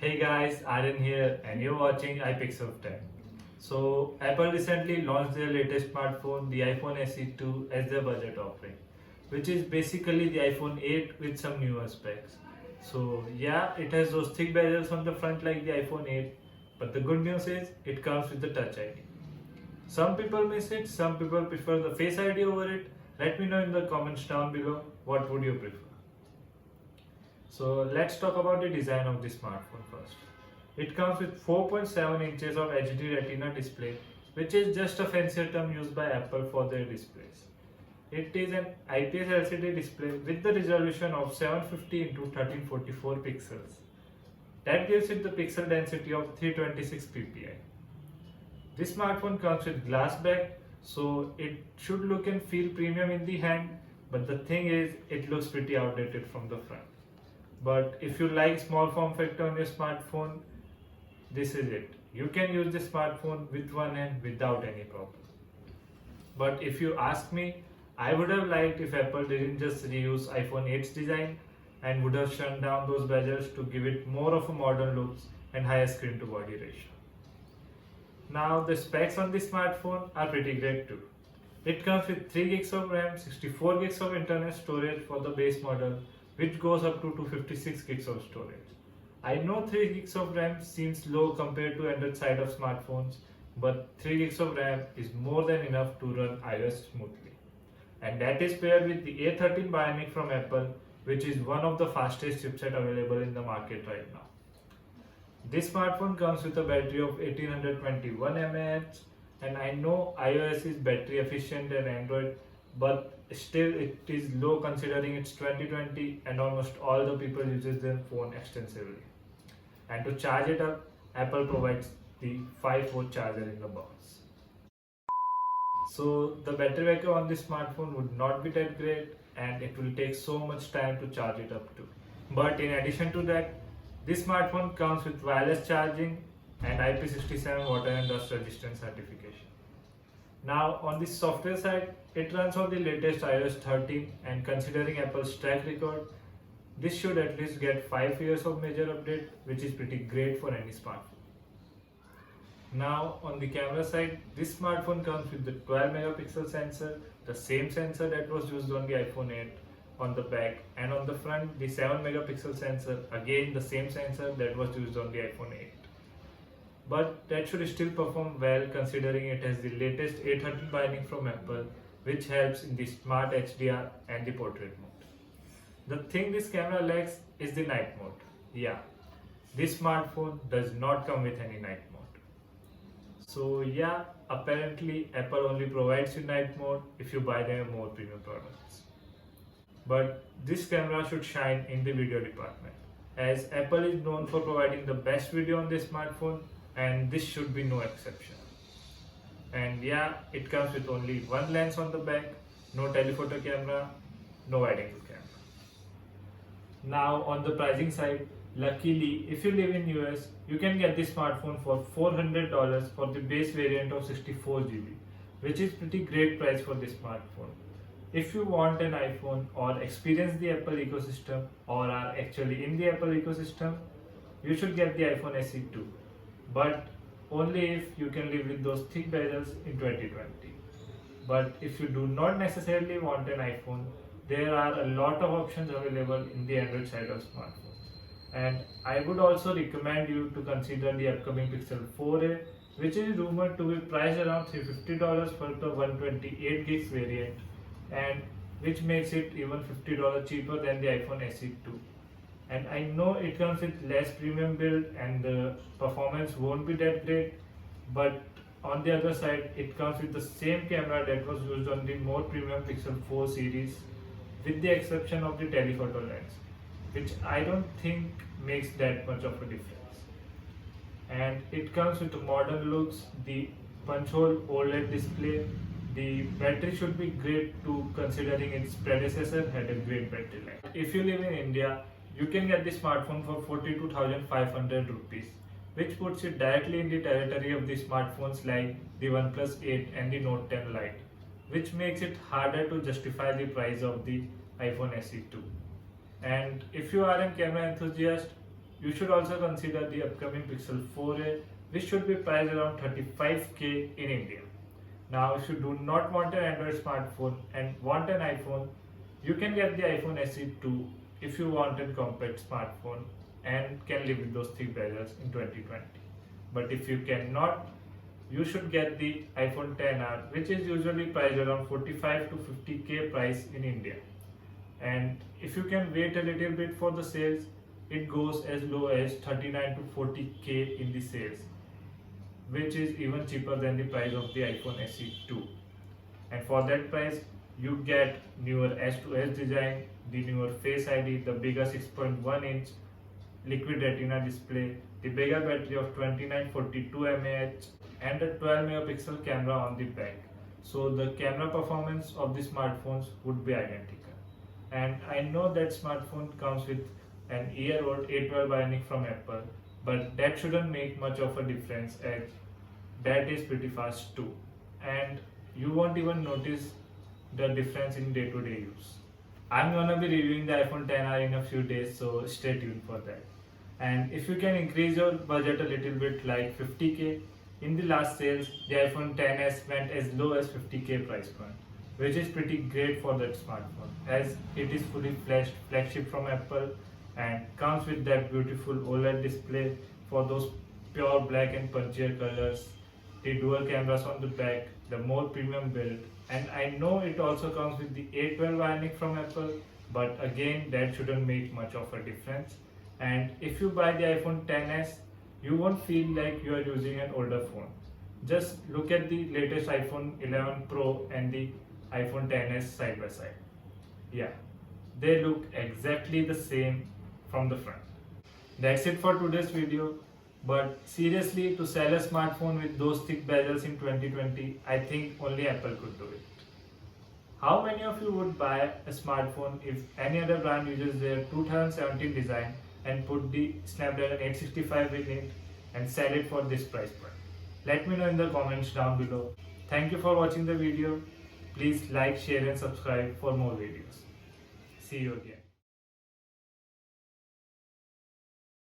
Hey guys, Aryan here and you're watching iPixel 10. So Apple recently launched their latest smartphone, the iPhone SE 2 as their budget offering, which is basically the iPhone 8 with some newer specs. So yeah, it has those thick bezels on the front like the iPhone 8, but the good news is it comes with the Touch ID. Some people miss it, some people prefer the Face ID over it. Let me know in the comments down below what would you prefer. So let's talk about the design of the smartphone first. It comes with 4.7 inches of HD Retina display, which is just a fancier term used by Apple for their displays. It is an IPS LCD display with the resolution of 750 into 1344 pixels. That gives it the pixel density of 326 ppi. This smartphone comes with glass back, so it should look and feel premium in the hand, but the thing is, it looks pretty outdated from the front. But if you like small form factor on your smartphone, this is it. You can use the smartphone with one hand without any problem. But if you ask me, I would have liked if Apple didn't just reuse iPhone 8's design and would have shrunk down those bezels to give it more of a modern look and higher screen to body ratio. Now the specs on this smartphone are pretty great too. It comes with 3 gigs of RAM, 64 gigs of internal storage for the base model, which goes up to 256 gigs of storage. I know 3 gigs of RAM seems low compared to Android side of smartphones, but 3 gigs of RAM is more than enough to run iOS smoothly. And that is paired with the A13 Bionic from Apple, which is one of the fastest chipset available in the market right now. This smartphone comes with a battery of 1821 mAh, and I know iOS is battery efficient than Android, but still it is low considering it's 2020 and almost all the people uses their phone extensively. And to charge it up, Apple provides the 5-volt charger in the box. So the battery backup on this smartphone would not be that great and it will take so much time to charge it up too. But in addition to that, this smartphone comes with wireless charging and IP67 water and dust resistant certification. Now on the software side, it runs on the latest iOS 13 and considering Apple's track record, this should at least get 5 years of major update, which is pretty great for any smartphone. Now on the camera side, this smartphone comes with the 12 megapixel sensor, the same sensor that was used on the iPhone 8 on the back, and on the front the 7 megapixel sensor, again the same sensor that was used on the iPhone 8. But that should still perform well considering it has the latest A13 Bionic from Apple, which helps in the smart HDR and the portrait mode. The thing this camera lacks is the night mode. Yeah, this smartphone does not come with any night mode. So yeah, apparently Apple only provides you night mode if you buy their more premium products. But this camera should shine in the video department, as Apple is known for providing the best video on this smartphone, and this should be no exception. And yeah, it comes with only one lens on the back, no telephoto camera, no wide angle camera. Now on the pricing side, luckily if you live in US, you can get this smartphone for $400 for the base variant of 64GB, which is pretty great price for this smartphone. If you want an iPhone or experience the Apple ecosystem or are actually in the Apple ecosystem, you should get the iPhone SE 2. But only if you can live with those thick bezels in 2020. But if you do not necessarily want an iPhone, there are a lot of options available in the Android side of smartphones. And I would also recommend you to consider the upcoming Pixel 4a, which is rumored to be priced around $350 for the 128 gigs variant, and which makes it even $50 cheaper than the iPhone SE 2. And I know it comes with less premium build and the performance won't be that great, but on the other side it comes with the same camera that was used on the more premium Pixel 4 series, with the exception of the telephoto lens, which I don't think makes that much of a difference. And it comes with the modern looks, the punch hole OLED display. The battery should be great too considering its predecessor had a great battery life. If you live in India, you can get this smartphone for 42,500 rupees, which puts it directly in the territory of the smartphones like the OnePlus 8 and the Note 10 Lite, which makes it harder to justify the price of the iPhone SE 2. And if you are a camera enthusiast, you should also consider the upcoming Pixel 4a, which should be priced around 35k in India. Now, if you do not want an Android smartphone and want an iPhone, you can get the iPhone SE 2 if you want a compact smartphone and can live with those three bezels in 2020. But if you cannot, you should get the iPhone XR, which is usually priced around 45 to 50k price in India. And if you can wait a little bit for the sales, it goes as low as 39 to 40k in the sales, which is even cheaper than the price of the iPhone SE 2. And for that price, you get newer S2S design, the newer Face ID, the bigger 6.1-inch liquid retina display, the bigger battery of 2942 mAh, and a 12 megapixel camera on the back. So the camera performance of the smartphones would be identical. And I know that smartphone comes with an year-old A12 Bionic from Apple, but that shouldn't make much of a difference as that is pretty fast too. And you won't even notice the difference in day-to-day use. I'm gonna be reviewing the iPhone XR in a few days, so stay tuned for that. And if you can increase your budget a little bit, like 50k, in the last sales, the iPhone XS went as low as 50k price point, which is pretty great for that smartphone, as it is fully flagship from Apple and comes with that beautiful OLED display for those pure black and punchier colors, the dual cameras on the back, the more premium build, and I know it also comes with the A12 Bionic from Apple, but again that shouldn't make much of a difference. And if you buy the iPhone XS, you won't feel like you are using an older phone. Just look at the latest iPhone 11 Pro and the iPhone XS side by side. Yeah, they look exactly the same from the front. That's it for today's video. But seriously, to sell a smartphone with those thick bezels in 2020, I think only Apple could do it. How many of you would buy a smartphone if any other brand uses their 2017 design and put the Snapdragon 865 in it and sell it for this price point? Let me know in the comments down below. Thank you for watching the video. Please like, share and subscribe for more videos. See you again.